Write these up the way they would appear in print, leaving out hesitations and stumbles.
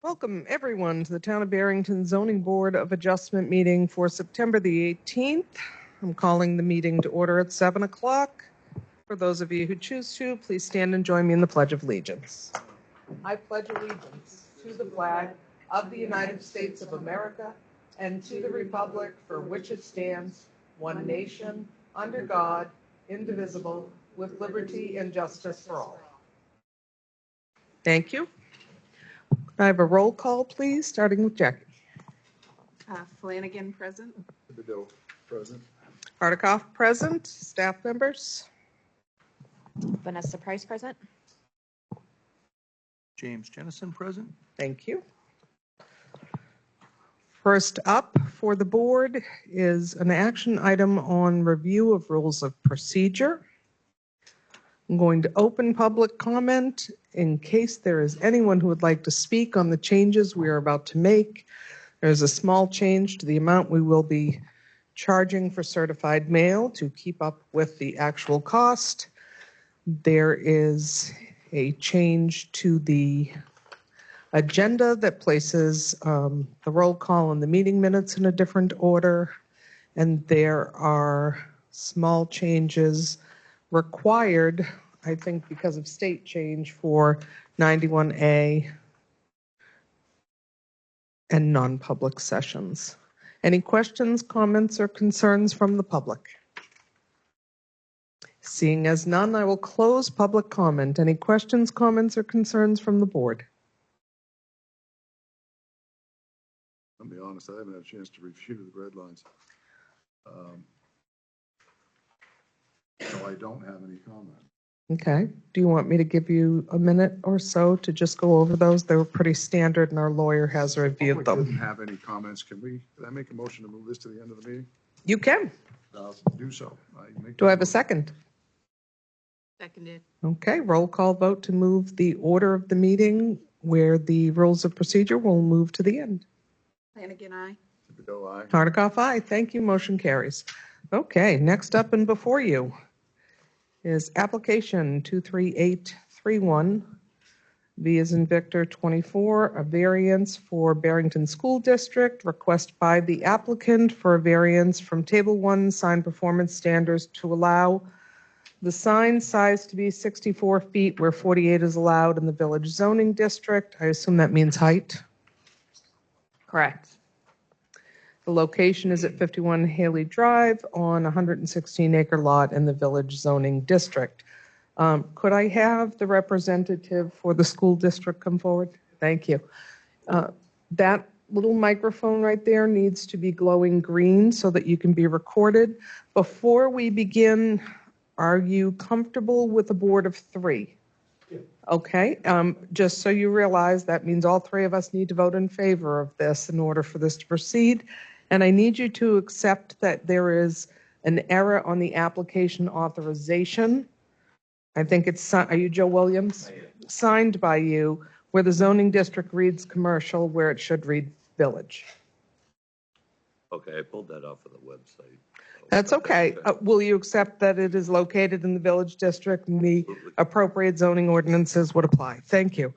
Welcome, everyone, to the Town of Barrington Zoning Board of Adjustment meeting for September the 18th. I'm calling the meeting to order at 7 o'clock. For those of you who choose to, please stand and join me in the Pledge of Allegiance. I pledge allegiance to the flag of the United States of America and to the republic for which it stands, one nation, under God, indivisible, with liberty and justice for all. Thank you. I have a roll call, please, starting with Jackie. Flanagan, present. Bill, present. Hardikoff, present. Staff members. Vanessa Price, present. James Jennison, present. Thank you. First up for the board is an action item on review of rules of procedure. I'm going to open public comment in case there is anyone who would like to speak on the changes we are about to make. There's a small change to the amount we will be charging for certified mail to keep up with the actual cost. There is a change to the agenda that places the roll call and the meeting minutes in a different order. And there are small changes required, I think, because of state change for 91A and non-public sessions. Any questions, comments, or concerns from the public? Seeing as none, I will close public comment. Any questions, comments, or concerns from the board? I'll be honest, I haven't had a chance to review the red lines. So I don't have any comment. Okay. Do you want me to give you a minute or so to just go over those? They were pretty standard and our lawyer has reviewed If I them. didn't have any comments, can I make a motion to move this to the end of the meeting? You can. I'll do so. Do I have a second? Seconded. Okay, roll call vote to move the order of the meeting where the rules of procedure will move to the end. Flanagan, aye. Bill, aye. Hardikoff, aye. Thank you. Motion carries. Okay, next up and before you is application 23831, V as in Victor 24, a variance for Barrington School District, request by the applicant for a variance from Table 1 sign performance standards to allow the sign size to be 64 feet where 48 is allowed in the village zoning district. I assume that means height. Correct. The location is at 51 Haley Drive on a 116-acre lot in the village zoning district. Could I have the representative for the school district come forward? Thank you. That little microphone right there needs to be glowing green so that you can be recorded. Before we begin, are you comfortable with a board of 3? Yeah. Okay. Just so you realize, that means all 3 of us need to vote in favor of this in order for this to proceed. And I need you to accept that there is an error on the application authorization. I think it's, are you Joe Williams? Signed by you, where the zoning district reads commercial, where it should read village. Okay, I pulled that off of the website. That's okay. Will you accept that it is located in the village district and the appropriate zoning ordinances would apply? Thank you.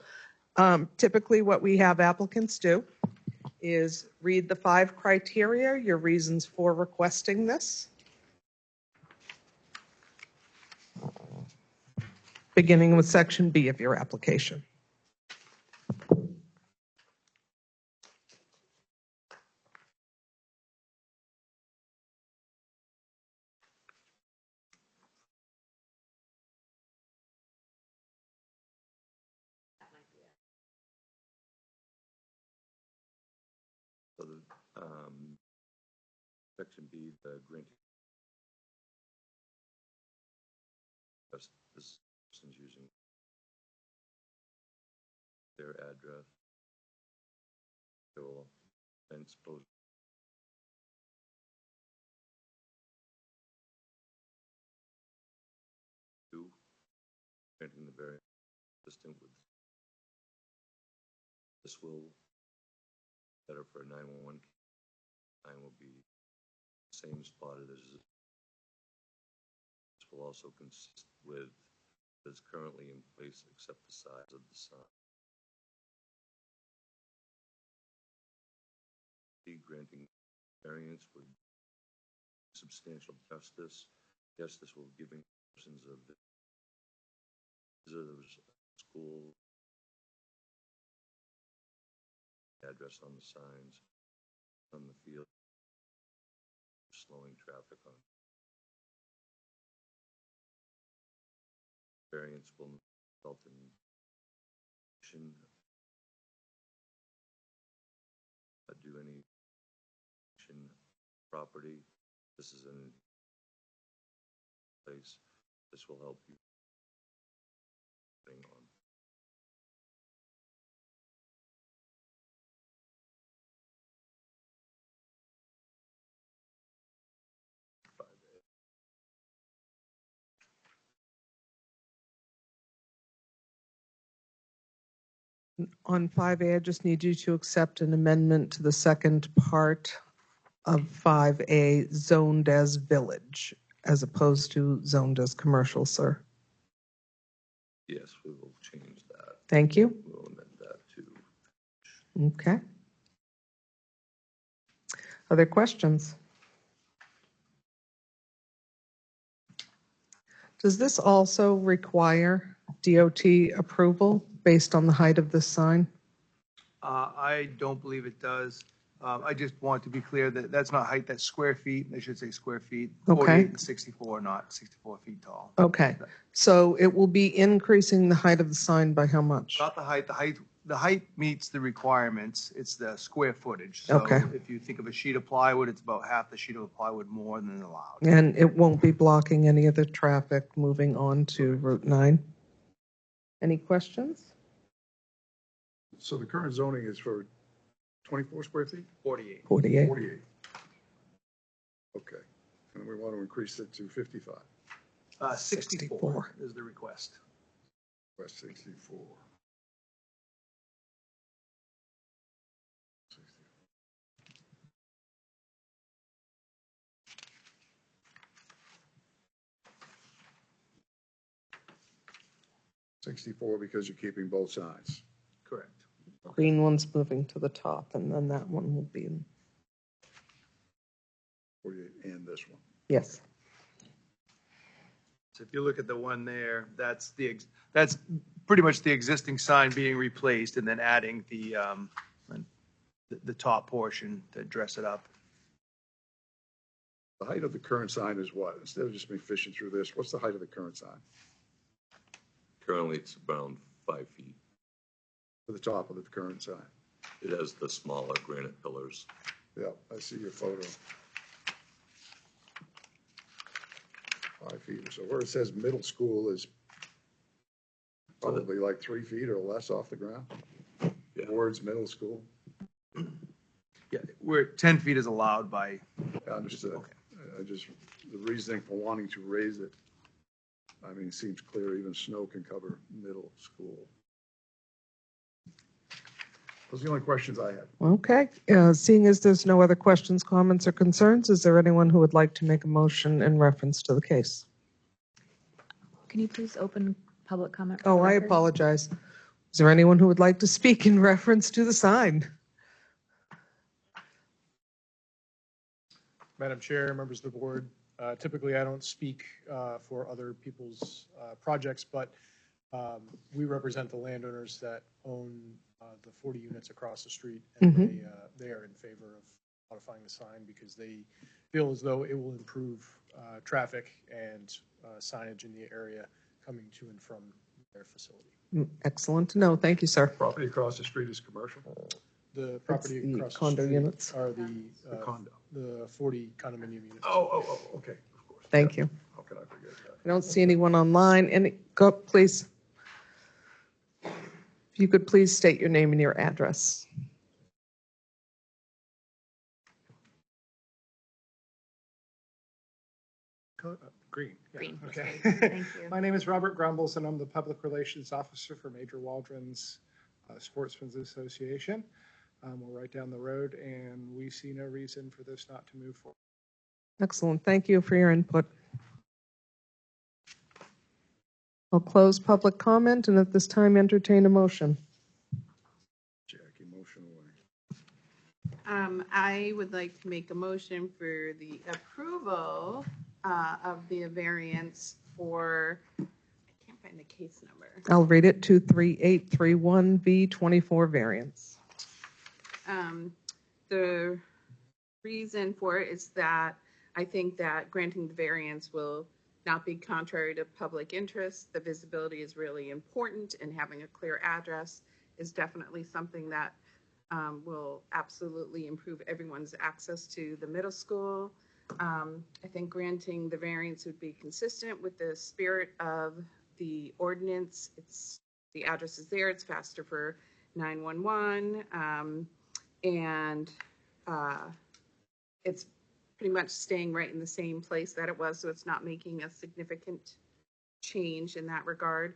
Typically, what we have applicants do is read the 5 criteria, your reasons for requesting this. Beginning with section B of your application. So the section B, the granting. This person's using their address. They will then suppose. Granting the variance consistent with this will better for a 911 sign will be the same spotted as this will also consist with that's currently in place except the size of the sign. granting variance would substantial justice. Yes, this will giving persons of the visitors school address on the signs on the field, slowing traffic on. Variance will result in do any property. This is in place. This will help you on. On 5A, I just need you to accept an amendment to the second part of 5A, zoned as village, as opposed to zoned as commercial, sir. Yes, we will change that. Thank you. We'll amend that too. Okay. Other questions? Does this also require DOT approval based on the height of this sign? I don't believe it does. I just want to be clear that that's not height, that's square feet. I should say square feet. Okay. 48 and 64, not 64 feet tall. Okay, so it will be increasing the height of the sign by how much? Not the height. The height meets the requirements. It's the square footage. So Okay. if you think of a sheet of plywood, it's about half the sheet of plywood more than allowed. And it won't be blocking any of the traffic moving on to Route 9? Any questions? So the current zoning is for 24 square feet? 48. 48. 48. Okay. And we want to increase it to 55. 64 is the request. West 64. 64 because you're keeping both sides. Correct. Green one's moving to the top, and then that one will be, 48 and this one. yes. So if you look at the one there, that's pretty much the existing sign being replaced and then adding the top portion to dress it up. The height of the current sign is what? Instead of just me fishing through this, what's the height of the current sign? Currently, it's around 5 feet. To the top of the current sign. It has the smaller granite pillars. Yeah, I see your photo. 5 feet. So where it says middle school is probably like 3 feet or less off the ground. Yeah. Words middle school. Yeah, where 10 feet is allowed by. Understood. Okay. The reasoning for wanting to raise it, I mean, it seems clear even snow can cover middle school. Those are the only questions I had. Okay, seeing as there's no other questions, comments, or concerns, is there anyone who would like to make a motion in reference to the case? Can you please open public comment? for Oh, the I record? apologize. Is there anyone who would like to speak in reference to the sign? Madam Chair, members of the board, typically I don't speak for other people's projects, but we represent the landowners that own the 40 units across the street, and they are in favor of modifying the sign because they feel as though it will improve traffic and signage in the area coming to and from their facility. Excellent to know. Thank you, sir. Property across the street is commercial? The property the across the condo street units. are The condo. the 40 condominium units. Oh, okay, of course. Thank you. How can I forget that? I don't see anyone online. Go, please. If you could please state your name and your address. Green. Yeah, Green, okay. thank you. My name is Robert Grumbles, and I'm the Public Relations Officer for Major Waldron's Sportsmen's Association. We're right down the road, and we see no reason for this not to move forward. Excellent. Thank you for your input. I'll close public comment and at this time entertain a motion. Jackie, motion away. I would like to make a motion for the approval of the variance for, I can't find the case number. I'll read it, 23831V24 variance. The reason for it is that I think that granting the variance will not be contrary to public interest. The visibility is really important, and having a clear address is definitely something that will absolutely improve everyone's access to the middle school. I think granting the variance would be consistent with the spirit of the ordinance. The address is there, it's faster for 911, and it's pretty much staying right in the same place that it was, so it's not making a significant change in that regard.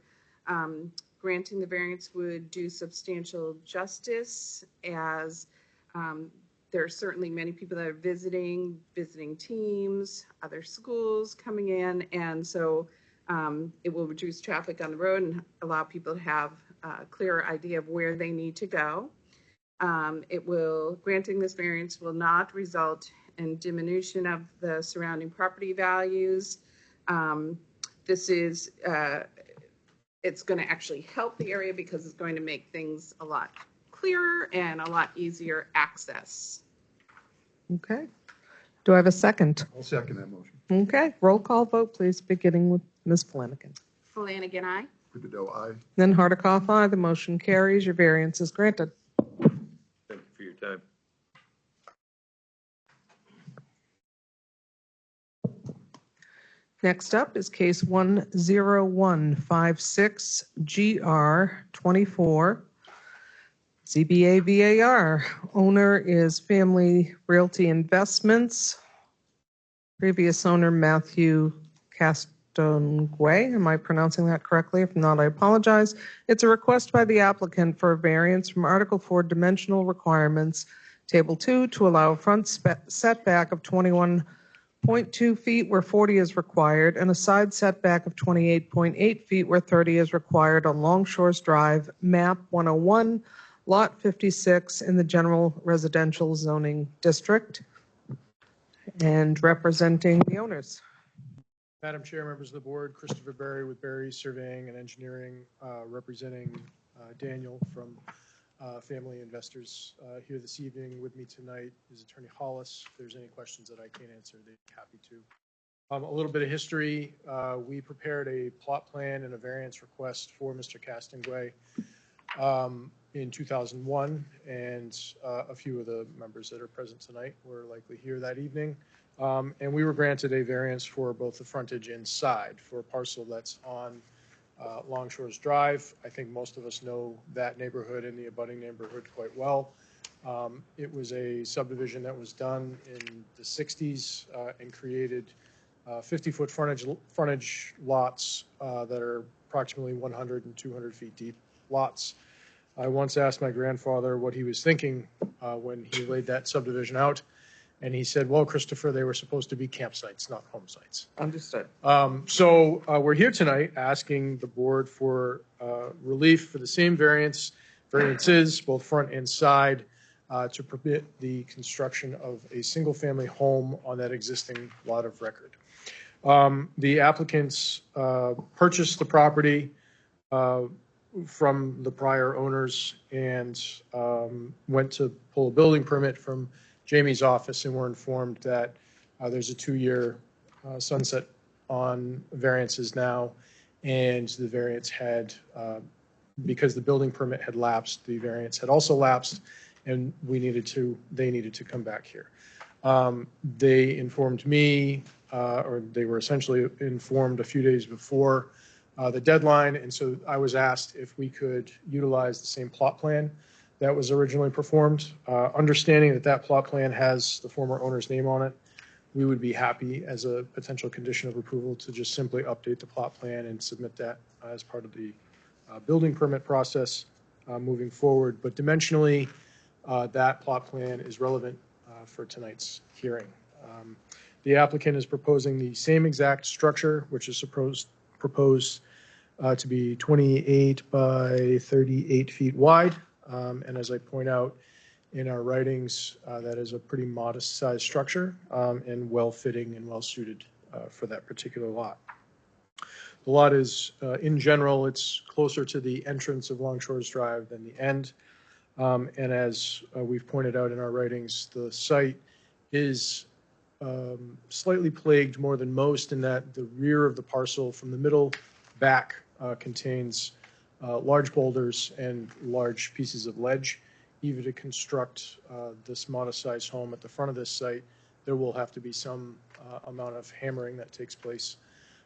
Granting the variance would do substantial justice, as there are certainly many people that are visiting teams, other schools coming in, and so it will reduce traffic on the road and allow people to have a clearer idea of where they need to go. Granting this variance will not result in diminution of the surrounding property values. It's going to actually help the area because it's going to make things a lot clearer and a lot easier access. Okay. Do I have a second? I'll second that motion. Okay. Roll call vote, please, beginning with Ms. Flanagan. Flanagan, aye. Thibodeau, aye. Then Hardikoff, aye. The motion carries. Your variance is granted. Thank you for your time. Next up is case 10156GR24, ZBA VAR. Owner is Family Realty Investments. Previous owner, Matthew Castonguay. Am I pronouncing that correctly? If not, I apologize. It's a request by the applicant for a variance from Article 4 dimensional requirements, Table 2, to allow a front setback of 21.2 feet where 40 is required, and a side setback of 28.8 feet where 30 is required on Longshores Drive, map 101, lot 56 in the general residential zoning district. And representing the owners. Madam Chair, members of the board, Christopher Berry with Berry Surveying and Engineering, representing Daniel from Family Investors here this evening. With me tonight is Attorney Hollis. If there's any questions that I can't answer, they'd be happy to. A little bit of history. We prepared a plot plan and a variance request for Mr. Castonguay in 2001, and a few of the members that are present tonight were likely here that evening. And we were granted a variance for both the frontage and side for a parcel that's on Longshores Drive. I think most of us know that neighborhood and the abutting neighborhood quite well. It was a subdivision that was done in the 60s and created 50-foot frontage lots that are approximately 100 and 200 feet deep lots. I once asked my grandfather what he was thinking when he laid that subdivision out, and he said, well, Christopher, they were supposed to be campsites, not home sites. Understood. So we're here tonight asking the board for relief for the same variances, both front and side, to permit the construction of a single-family home on that existing lot of record. The applicants purchased the property from the prior owners and went to pull a building permit from Jamie's office, and were informed that there's a 2-year sunset on variances now, and the variance had, because the building permit had lapsed, the variance had also lapsed, and they needed to come back here. They informed me, or they were essentially informed a few days before the deadline, and so I was asked if we could utilize the same plot plan that was originally performed. Understanding that that plot plan has the former owner's name on it, we would be happy as a potential condition of approval to just simply update the plot plan and submit that as part of the building permit process moving forward. But dimensionally, that plot plan is relevant for tonight's hearing. The applicant is proposing the same exact structure, which is proposed to be 28 by 38 feet wide. And as I point out in our writings, that is a pretty modest-sized structure and well-fitting and well-suited for that particular lot. The lot is, in general, it's closer to the entrance of Longshores Drive than the end. And as we've pointed out in our writings, the site is slightly plagued more than most in that the rear of the parcel from the middle back contains large boulders and large pieces of ledge. Even to construct this modest-sized home at the front of this site, there will have to be some amount of hammering that takes place.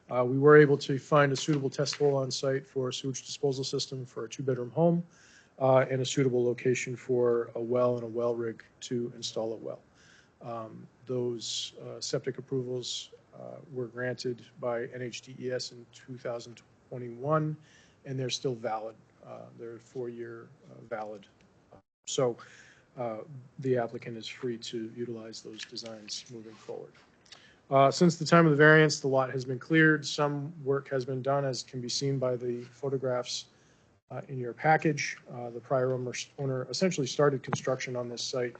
We were able to find a suitable test hole on site for a sewage disposal system for a 2-bedroom home and a suitable location for a well and a well rig to install a well. Those septic approvals were granted by NHDES in 2021, and they're still valid. They're 4-year valid. So the applicant is free to utilize those designs moving forward. Since the time of the variance, the lot has been cleared. Some work has been done, as can be seen by the photographs in your package. The prior owner essentially started construction on this site,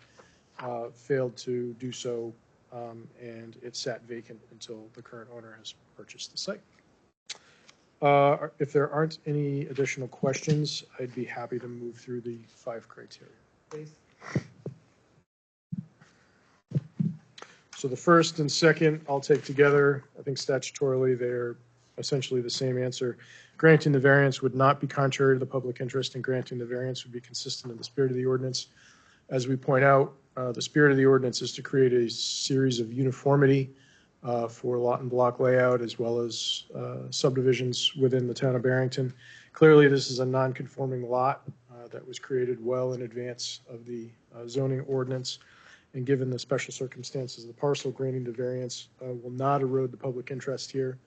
failed to do so, and it sat vacant until the current owner has purchased the site. If there aren't any additional questions, I'd be happy to move through the 5 criteria. Please. So the first and second I'll take together. I think statutorily they're essentially the same answer. Granting the variance would not be contrary to the public interest, and granting the variance would be consistent in the spirit of the ordinance. As we point out, the spirit of the ordinance is to create a series of uniformity for lot and block layout as well as subdivisions within the town of Barrington. Clearly, this is a non-conforming lot that was created well in advance of the zoning ordinance. And given the special circumstances of the parcel, granting the variance will not erode the public interest here.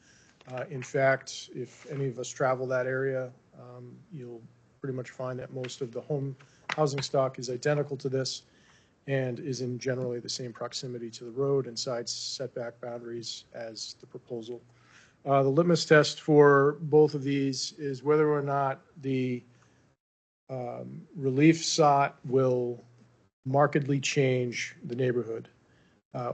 In fact, if any of us travel that area, you'll pretty much find that most of the housing stock is identical to this and is in generally the same proximity to the road and side setback boundaries as the proposal. The litmus test for both of these is whether or not the relief sought will markedly change the neighborhood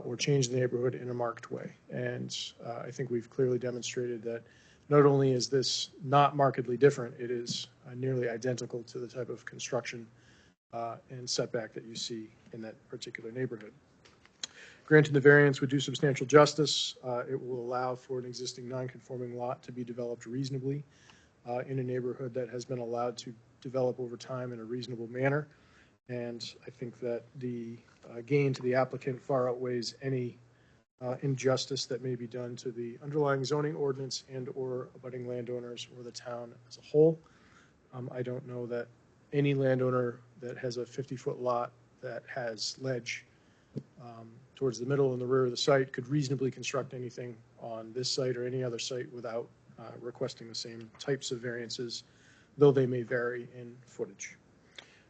or change the neighborhood in a marked way. And I think we've clearly demonstrated that not only is this not markedly different, it is nearly identical to the type of construction and setback that you see in that particular neighborhood. Granting the variance would do substantial justice. It will allow for an existing non-conforming lot to be developed reasonably in a neighborhood that has been allowed to develop over time in a reasonable manner. And I think that the gain to the applicant far outweighs any injustice that may be done to the underlying zoning ordinance and or abutting landowners or the town as a whole. I don't know that any landowner that has a 50-foot lot that has ledge towards the middle and the rear of the site could reasonably construct anything on this site or any other site without requesting the same types of variances, though they may vary in footage.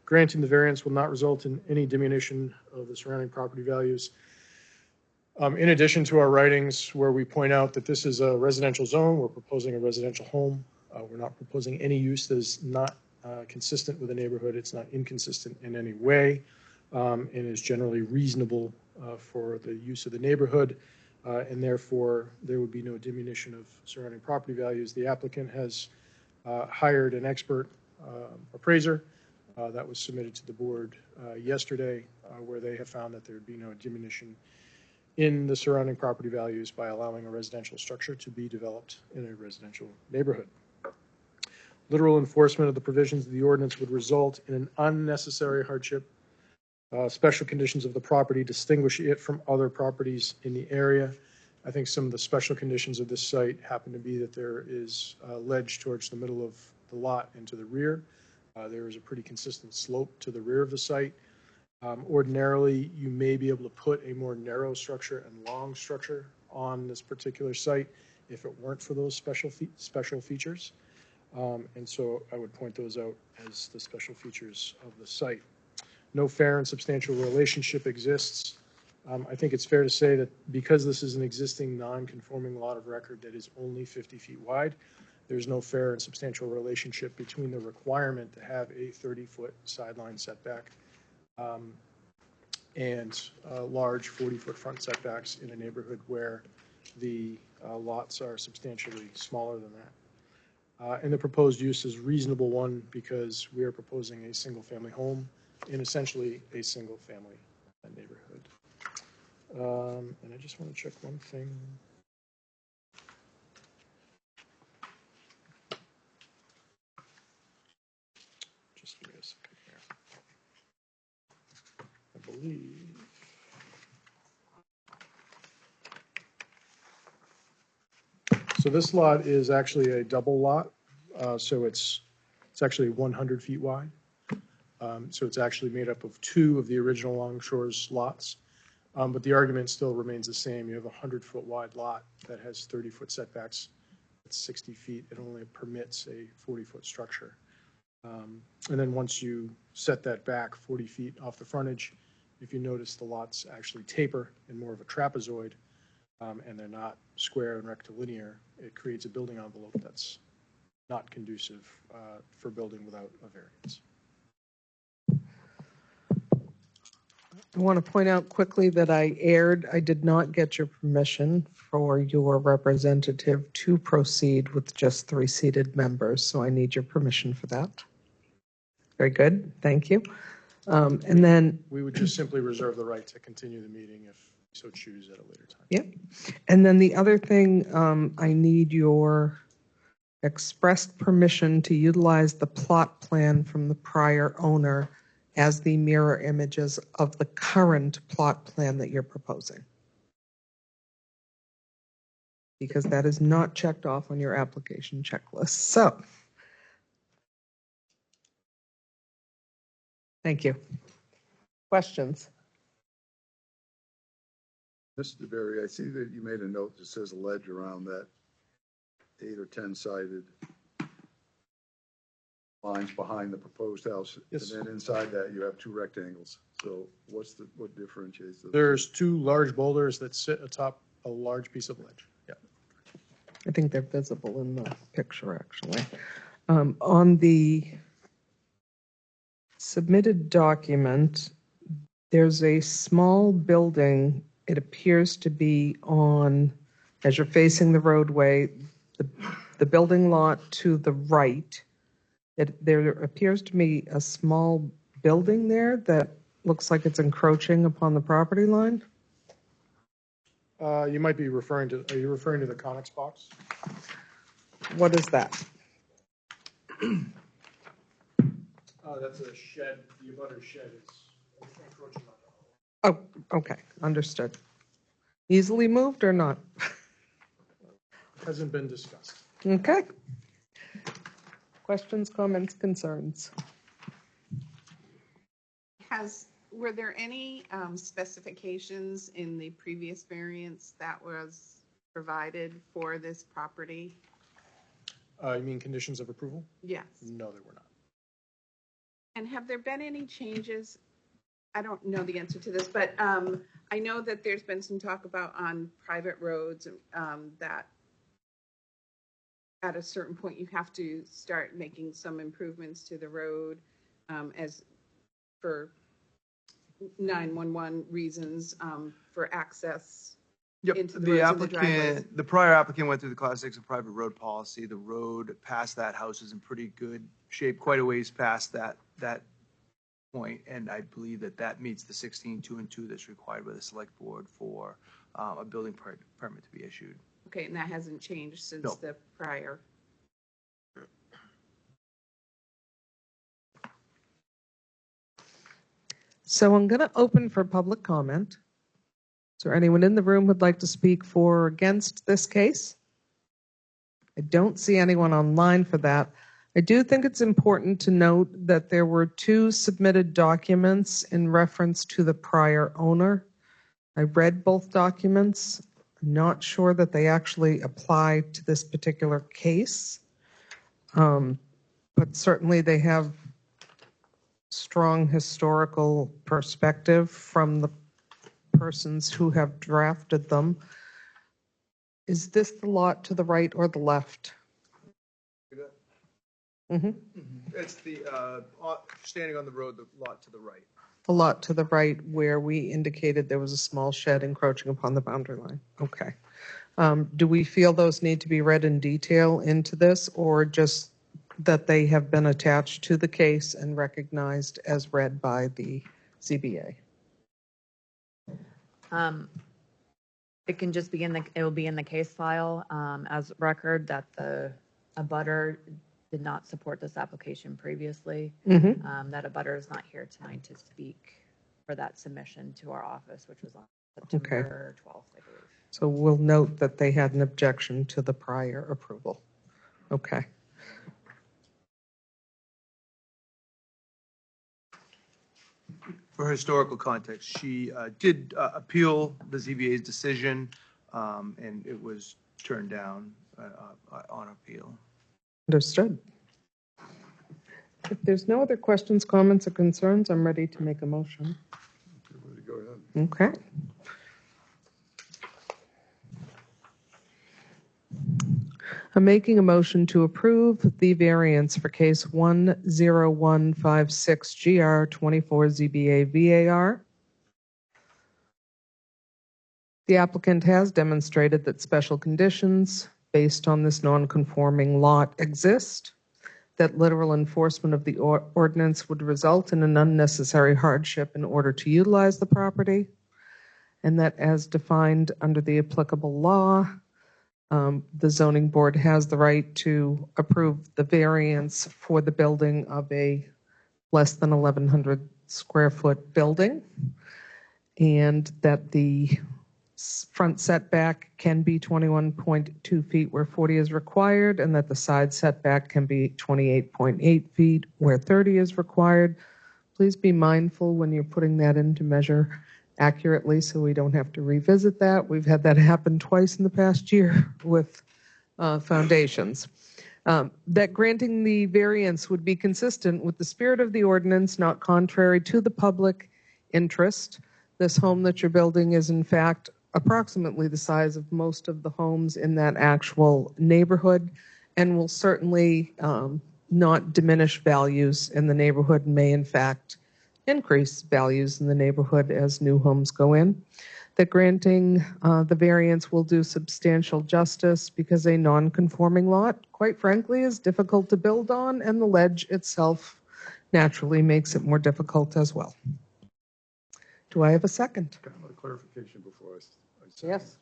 Granting the variance will not result in any diminution of the surrounding property values. In addition to our writings where we point out that this is a residential zone, we're proposing a residential home. We're not proposing any use that is not consistent with the neighborhood. It's not inconsistent in any way and is generally reasonable for the use of the neighborhood. And therefore, there would be no diminution of surrounding property values. The applicant has hired an expert appraiser that was submitted to the board yesterday, where they have found that there would be no diminution in the surrounding property values by allowing a residential structure to be developed in a residential neighborhood. Literal enforcement of the provisions of the ordinance would result in an unnecessary hardship. Special conditions of the property distinguish it from other properties in the area. I think some of the special conditions of this site happen to be that there is ledge towards the middle of the lot and to the rear. There is a pretty consistent slope to the rear of the site. Ordinarily, you may be able to put a more narrow structure and long structure on this particular site if it weren't for those special features. And so I would point those out as the special features of the site. No fair and substantial relationship exists. I think it's fair to say that because this is an existing non-conforming lot of record that is only 50 feet wide, there's no fair and substantial relationship between the requirement to have a 30-foot sideline setback and large 40-foot front setbacks in a neighborhood where the lots are substantially smaller than that. And the proposed use is a reasonable one because we are proposing a single-family home in essentially a single-family neighborhood. And I just want to check one thing. Just give me a second here. I believe. So this lot is actually a double lot, so it's actually 100 feet wide. So it's actually made up of two of the original Longshore's lots, but the argument still remains the same. You have a 100-foot wide lot that has 30-foot setbacks. It's 60 feet. It only permits a 40-foot structure. And then once you set that back 40 feet off the frontage, if you notice the lots actually taper in more of a trapezoid, and they're not square and rectilinear, it creates a building envelope that's not conducive for building without a variance. I want to point out quickly that I did not get your permission for your representative to proceed with just 3 seated members, so I need your permission for that. Very good, thank you. And then we would just simply reserve the right to continue the meeting if you so choose at a later time. Yep. And then the other thing, I need your expressed permission to utilize the plot plan from the prior owner as the mirror images of the current plot plan that you're proposing. Because that is not checked off on your application checklist. So, thank you. Questions? Mr. DeBerry, I see that you made a note that says a ledge around that 8 or 10 sided lines behind the proposed house. Yes. And then inside that, you have 2 rectangles. So what differentiates those? There's 2 large boulders that sit atop a large piece of ledge. Yeah. I think they're visible in the picture, actually. On the submitted document, there's a small building. It appears to be on, as you're facing the roadway, the building lot to the right. There appears to be a small building there that looks like it's encroaching upon the property line. You might be referring to, are you referring to the Conex box? What is that? That's a shed, the abutter shed is encroaching on the Oh, okay, understood. Easily moved or not? Hasn't been discussed. Okay. Questions, comments, concerns? Were there any specifications in the previous variance that was provided for this property? You mean conditions of approval? Yes. No, there were not. And have there been any changes? I don't know the answer to this, but I know that there's been some talk about on private roads that at a certain point you have to start making some improvements to the road as for 911 reasons for access. Yep, into the the roads and the driveways. applicant, the prior applicant went through the Class 6 of private road policy. The road past that house is in pretty good shape, quite a ways past that point, and I believe that meets the 16, 2 and 2 that's required by the select board for a building permit to be issued. Okay, and that hasn't changed since No. the prior. So I'm going to open for public comment. Is there anyone in the room who'd like to speak for or against this case? I don't see anyone online for that. I do think it's important to note that there were 2 submitted documents in reference to the prior owner. I read both documents. I'm not sure that they actually apply to this particular case, but certainly they have strong historical perspective from the persons who have drafted them. Is this the lot to the right or the left? Mm-hmm. It's the, standing on the road, the lot to the right. A lot to the right where we indicated there was a small shed encroaching upon the boundary line. Okay. Do we feel those need to be read in detail into this, or just that they have been attached to the case and recognized as read by the ZBA? It can just be it will be in the case file as record that the abutter did not support this application previously. That abutter is not here tonight to speak for that submission to our office, which was on September 12th, I believe. So we'll note that they had an objection to the prior approval. Okay. For historical context, she did appeal the ZBA's decision, and it was turned down on appeal. Understood. If there's no other questions, comments, or concerns, I'm ready to make a motion. Go ahead. Okay. I'm making a motion to approve the variance for case 10156GR24 ZBA VAR. The applicant has demonstrated that special conditions based on this non-conforming lot exist, that literal enforcement of the ordinance would result in an unnecessary hardship in order to utilize the property, and that as defined under the applicable law, the zoning board has the right to approve the variance for the building of a less than 1,100 square foot building, and that the front setback can be 21.2 feet where 40 is required, and that the side setback can be 28.8 feet where 30 is required. Please be mindful when you're putting that into measure accurately so we don't have to revisit that. We've had that happen twice in the past year with foundations. That granting the variance would be consistent with the spirit of the ordinance, not contrary to the public interest. This home that you're building is in fact approximately the size of most of the homes in that actual neighborhood, and will certainly not diminish values in the neighborhood, and may in fact increase values in the neighborhood as new homes go in. That granting the variance will do substantial justice because a non-conforming lot, quite frankly, is difficult to build on, and the ledge itself naturally makes it more difficult as well. Do I have a second? Kind of a clarification before I say. Yes.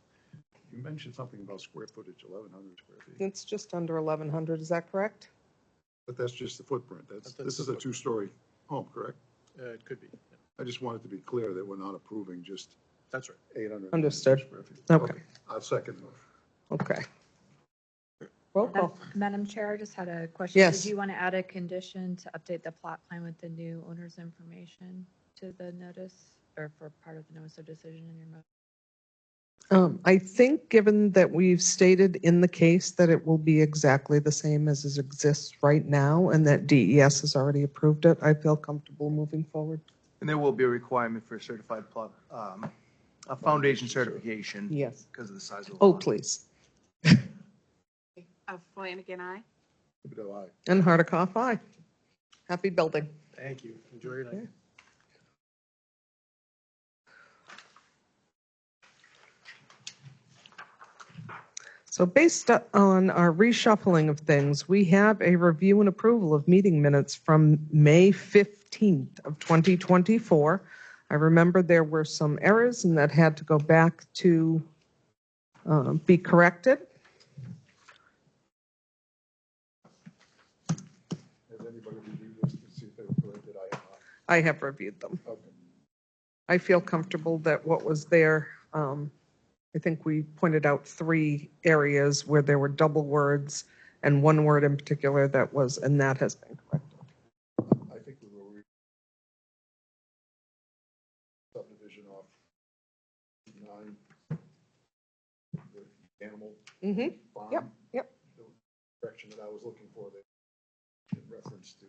You mentioned something about square footage, 1,100 square feet, It's just under 1,100, is that correct? but that's just the footprint. That's This the is a two-story home, correct? It could be. Yeah. I just wanted to be clear that we're not approving just That's right. 800 Understood. square feet. Okay. I'll second that. Okay. Roll call. Madam Chair, I just had a question. Yes. Did you want to add a condition to update the plot plan with the new owner's information to the notice, or for part of the notice of decision in your motion? I think, given that we've stated in the case that it will be exactly the same as it exists right now, and that DES has already approved it, I feel comfortable moving forward. And there will be a requirement for a certified plot, a foundation certification. Yes. Because of the size of the Oh, lot. please. Flanagan, aye. But I- And Hardikoff, aye. Happy building. Thank you. Enjoy your night. So based on our reshuffling of things, we have a review and approval of meeting minutes from May 15th of 2024. I remember there were some errors and that had to go back to be corrected. Has anybody reviewed this to see if they were corrected? I have not. I have reviewed them. Okay. I feel comfortable that what was there, I think we pointed out 3 areas where there were double words and one word in particular that was, and that has been corrected. I think we will subdivision off 9, the animal farm. Yep. The direction that I was looking for, that in reference to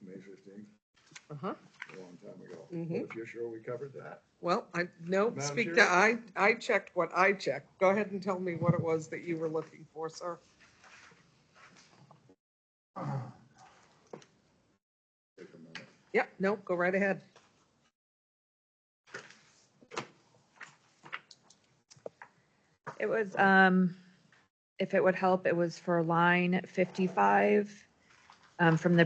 May 15th, Uh-huh. a long time ago. Mhm. But if you're sure we covered that. Well, no, Madam speak to, Chair? I checked what I checked. Go ahead and tell me what it was that you were looking for, sir. Take a minute. Yep, no, go right ahead. It was, if it would help, it was for line 55. From the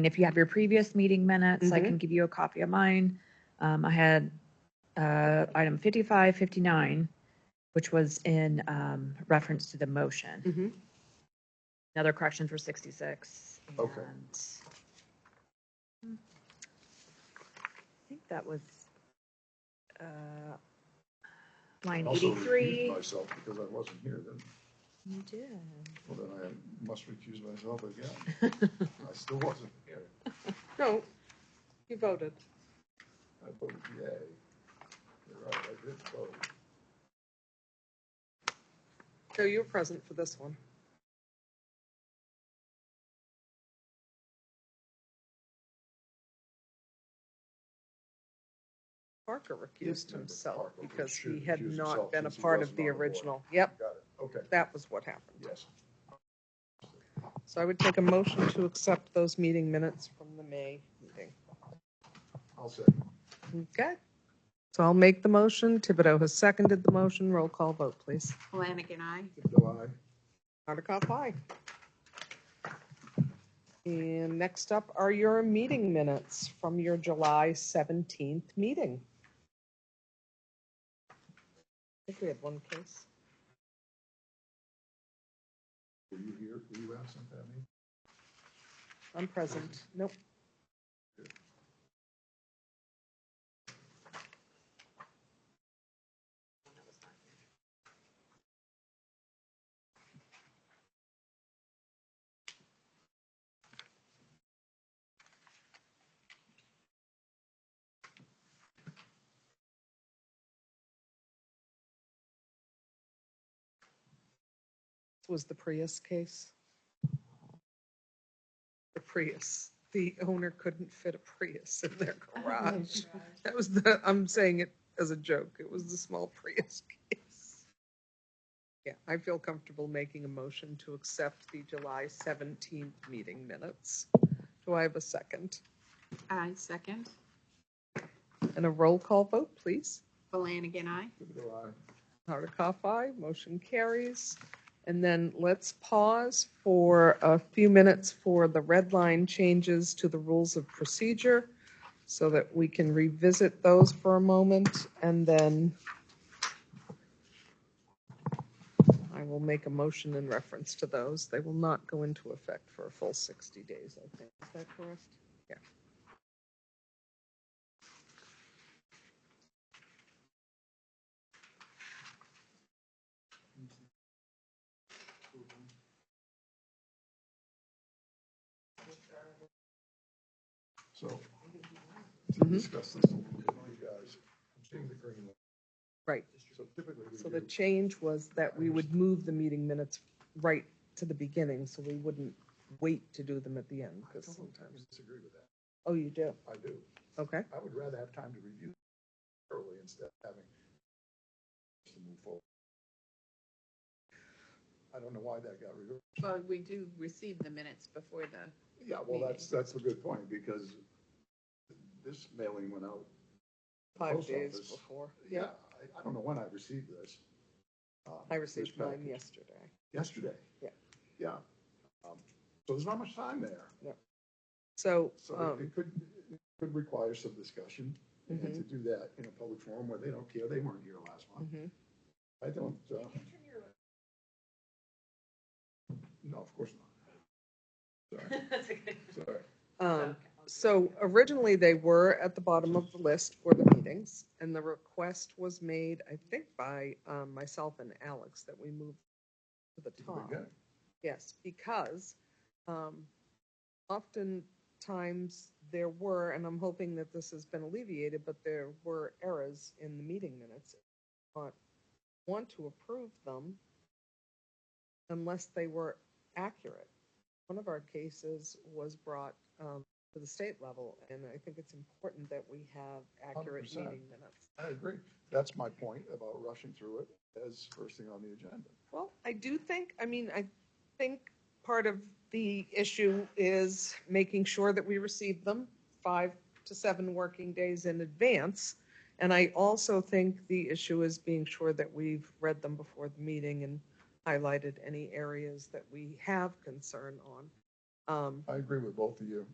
if you have your previous meeting minutes, I can give you a copy of mine. I had item 55, 59, which was in reference to the motion. Another correction for 66. Okay. And I think that was line I also 83. recused myself because I wasn't here then. You did. Well, then I must recuse myself again. I still wasn't here. No, you voted. I voted yay. You're right, I did vote. So you were present for this one. Parker recused Member himself Parker because should he had recuse not himself been a since he part of wasn't the on the board. original. Yep, Got it, okay, that was what happened. yes. So I would take a motion to accept those meeting minutes from the May meeting. I'll say. Okay. So I'll make the motion. Thibodeau has seconded the motion. Roll call vote, please. Flanagan, aye. July. Hardikoff, aye. And next up are your meeting minutes from your July 17th meeting. I think we had one case. Were you here? Were you absent that meeting? I'm present. Nope. Was the Prius case. The Prius. The owner couldn't fit a Prius in their garage. That was I'm saying it as a joke. It was the small Prius case. Yeah, I feel comfortable making a motion to accept the July 17th meeting minutes. Do I have a second? I second. And a roll call vote, please. Flanagan, aye. July. Hardikoff, aye. Motion carries. And then let's pause for a few minutes for the red line changes to the rules of procedure so that we can revisit those for a moment. And then I will make a motion in reference to those. They will not go into effect for a full 60 days, I think. Is that correct? Yeah. So, to discuss this a little bit with you guys, I'm seeing the green one. Right. So typically we So the do, change was that we would move the meeting minutes right to the beginning, so we wouldn't wait to do them at the end, I because don't sometimes. disagree with that. Oh, you do? I do. Okay. I would rather have time to review early instead of having to move forward. I don't know why that got reversed. Well, we do receive the minutes before the, Yeah, well, that's a good point, because this mailing went out. to the 5 post days office. before. Yeah, I don't know when I received this. I received this mine package. yesterday. Yesterday? Yeah. Yeah. So there's not much time there. So, So it could require some discussion, and Mhm. to do that in a public forum where they don't care, they weren't here last month. mhm. I don't, no, of course not. Sorry. Sorry. So originally they were at the bottom of the list for the meetings, and the request was made, I think, by myself and Alex that we move to the top. Okay. Yes, because oftentimes there were, and I'm hoping that this has been alleviated, but there were errors in the meeting minutes. But want to approve them unless they were accurate. One of our cases was brought to the state level, and I think it's important that we have accurate 100%. meeting minutes. I agree. That's my point about rushing through it as first thing on the agenda. Well, I think part of the issue is making sure that we receive them 5 to 7 working days in advance. And I also think the issue is being sure that we've read them before the meeting and highlighted any areas that we have concern on. I agree with both of you,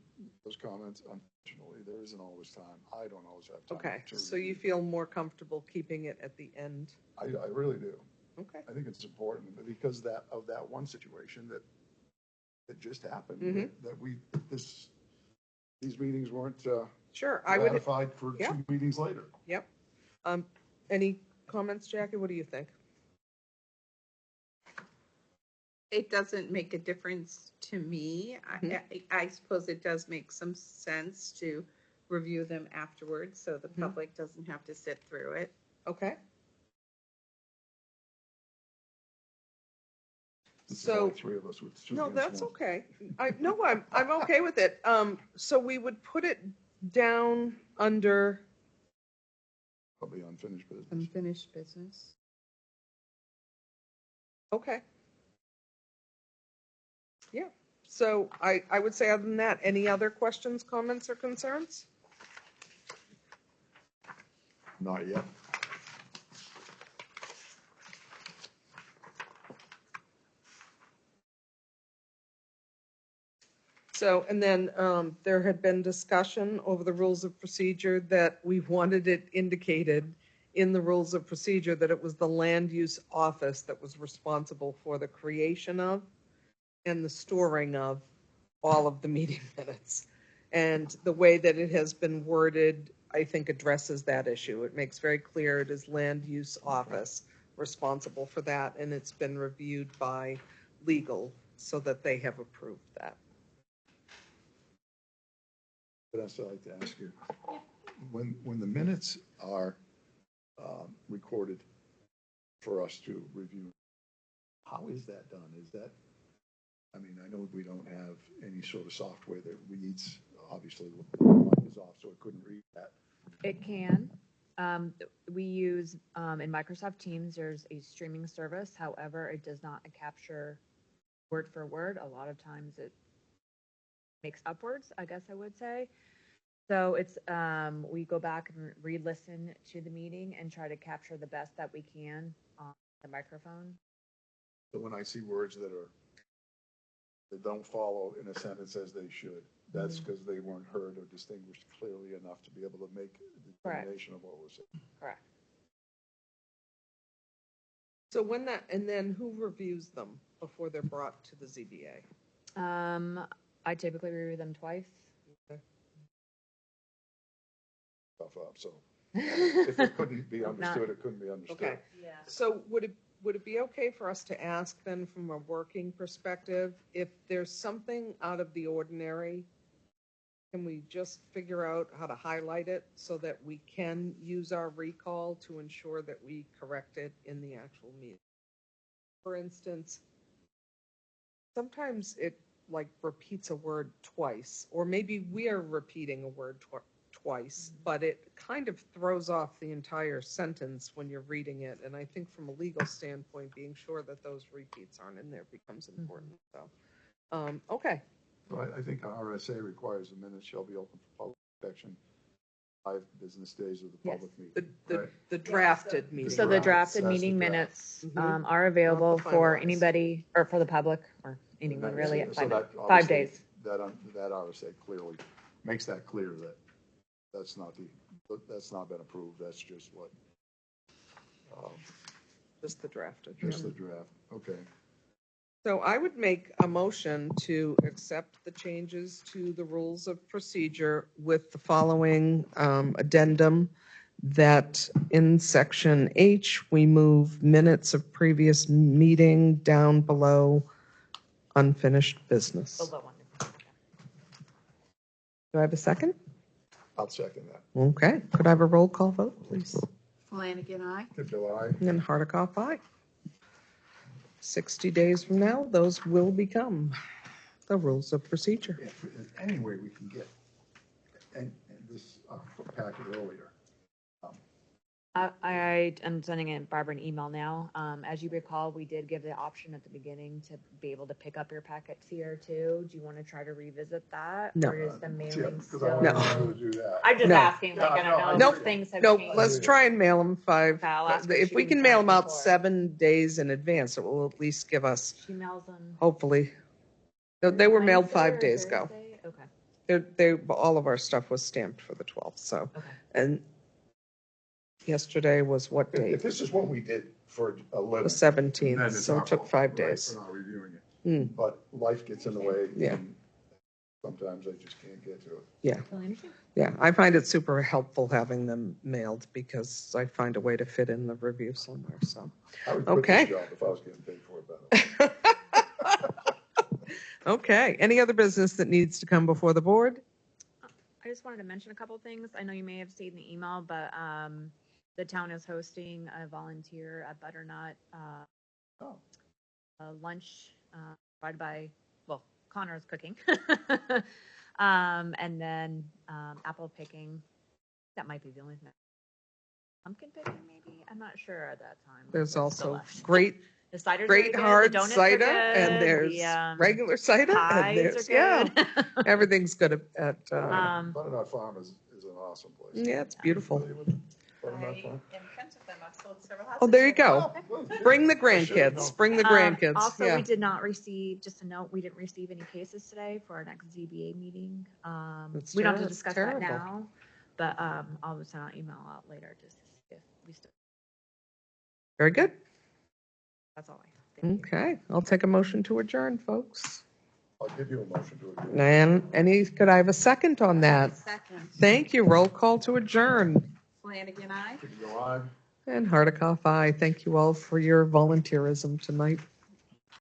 those comments. Unfortunately, there isn't always time. I don't always have time. Okay, to so you review. feel more comfortable keeping it at the end? I really do. Okay. I think it's important because of that one situation that just happened, Mhm. these meetings weren't Sure, I would, ratified for yeah. 2 meetings later. yep. Any comments, Jackie? What do you think? It doesn't make a difference to me. I suppose it does make some sense to review them afterwards, so the public doesn't have to sit through it. Okay. It's So- only 3 of us with 2 No, against that's 1. okay. I'm okay with it. So we would put it down under, Probably unfinished business. Unfinished business. okay. Yeah, so I would say other than that, any other questions, comments, or concerns? Not yet. So, and then there had been discussion over the rules of procedure that we wanted it indicated in the rules of procedure that it was the land use office that was responsible for the creation of and the storing of all of the meeting minutes. And the way that it has been worded, I think addresses that issue. It makes very clear it is land use office responsible for that, and it's been reviewed by legal so that they have approved that. Vanessa, I'd like to ask you, when the minutes are recorded for us to review, how is that done? Is that, I mean, I know we don't have any sort of software that reads, obviously, the mic is off, so it couldn't read that. It can. We use, in Microsoft Teams, there's a streaming service. However, it does not capture word for word. A lot of times it makes up words, I guess I would say. So it's, we go back and re-listen to the meeting and try to capture the best that we can on the microphone. So when I see words that don't follow in a sentence as they should, that's because they weren't heard or distinguished clearly enough to be able to make a determination of what was said. Correct. So when that, and then who reviews them before they're brought to the ZBA? I typically review them twice. Stuff up, so if it couldn't be understood, it couldn't be understood. Okay. So would it be okay for us to ask then from a working perspective, if there's something out of the ordinary, can we just figure out how to highlight it so that we can use our recall to ensure that we correct it in the actual meeting? For instance, sometimes it like repeats a word twice, or maybe we are repeating a word twice, but it kind of throws off the entire sentence when you're reading it. And I think from a legal standpoint, being sure that those repeats aren't in there becomes important. So, okay. So I think RSA requires the minutes shall be open for public inspection 5 business days of the Yes. public meeting. The drafted meeting. So the Drafts, drafted that's meeting the draft. minutes Mhm. are available Not the for finalized. anybody, or for the public, or anyone really, at So that 5 obviously, days. That RSA clearly makes that clear that that's not been approved. That's just what, Just the drafted. just the draft. Okay. So I would make a motion to accept the changes to the rules of procedure with the following addendum, that in section H, we move minutes of previous meeting down below unfinished business. Below one. Do I have a second? I'll second that. Okay, could I have a roll call vote, please? Flanagan, aye. Bill, aye. And then Hardikoff, aye. 60 days from now, those will become the rules of procedure. If any way we can get, and this packet earlier, I am sending Barbara an email now. As you recall, we did give the option at the beginning to be able to pick up your packets here too. Do you want to try to revisit that? No. Or is the mailing Because still? I No. want to do that. I'm just No. asking, like, I Yeah, don't no, I know agree. if things have No, changed. let's try and mail them 5. Okay, I'll ask her If she we didn't can mail tell them me out before. 7 days in advance, it will at least give us, She mails them. hopefully. They were mailed Wednesday 5 or days ago. Thursday? Okay, All of our stuff was stamped for the 12th, so. okay. And yesterday was what If date? this is what we did for a living. The 17th, then it's so our it took fault, 5 right, days. For not reviewing it. Hmm. But life gets in the way. Yeah. and Sometimes I just can't get to it. Yeah, Totally understand. yeah. I find it super helpful having them mailed because I find a way to fit in the review somewhere, so. I would quit Okay. this job if I was getting paid for it better. Okay, any other business that needs to come before the board? I just wanted to mention a couple things. I know you may have seen the email, but the town is hosting a volunteer at Butternut Oh. a lunch provided by, well, Connor is cooking. And then apple picking. That might be the only thing. Pumpkin picking, maybe? I'm not sure at that time. There's what's still also left. great, The cider's great very good, hard the donuts cider, are good, and there's the, regular cider, and pies there's, are yeah, good. everything's good at, Butternut Farm is an awesome place. yeah, it's beautiful. Familiar with it? Butternut Farm? am friends with them. I've sold several houses. Oh, there you go. Well, Bring the I should've known. grandkids, bring the grandkids, Also, yeah. we did not receive, just a note, we didn't receive any cases today for our next ZBA meeting. That's We don't have to terrible. discuss Terrible. that now, but I'll send an email out later just to see if we still, Very good. that's all I have. Thank you. Okay, I'll take a motion to adjourn, folks. I'll give you a motion to adjourn. And could I have a second on that? Second. Thank you. Roll call to adjourn. Flanagan, aye. Could you go on? And Hardikoff, aye. Thank you all for your volunteerism tonight.